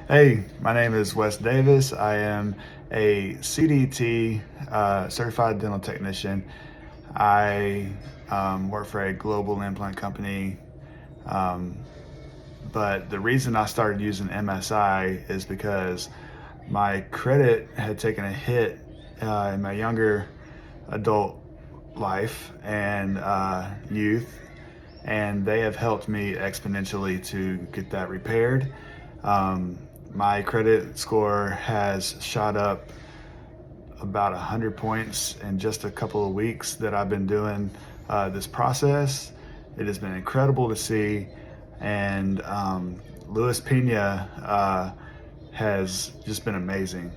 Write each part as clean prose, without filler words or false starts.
Hey, my name is Wes Davis. I am a CDT certified dental technician. I work for a global implant company. Um, but the reason I started using MSI is because my credit had taken a hit in my younger adult life and youth, and they have helped me exponentially to get that repaired. Um, my credit score has shot up about 100 points in just a couple of weeks that I've been doing this process. It has been incredible to see. And Luis Pena has just been amazing.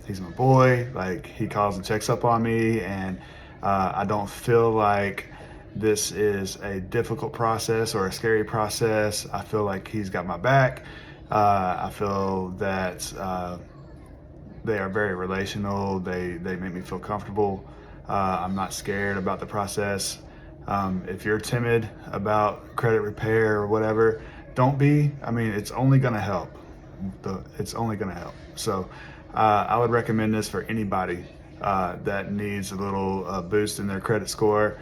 He's my boy. Like, he calls and checks up on me, and I don't feel like this is a difficult process or a scary process. I feel like he's got my back. I feel that they are very relational. They make me feel comfortable. I'm not scared about the process. If you're timid about credit repair or whatever, don't be. I mean, it's only going to help. It's only going to help. So I would recommend this for anybody that needs a little boost in their credit score.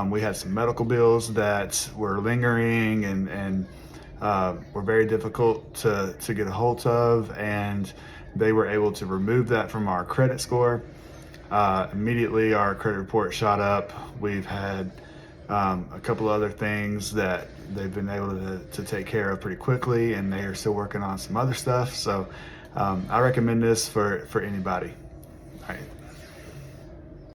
We had some medical bills that were lingering and were very difficult to get a hold of, and they were able to remove that from our credit score. Immediately, our credit report shot up. We've had a couple other things that they've been able to take care of pretty quickly, and they are still working on some other stuff. So I recommend this for anybody. All right.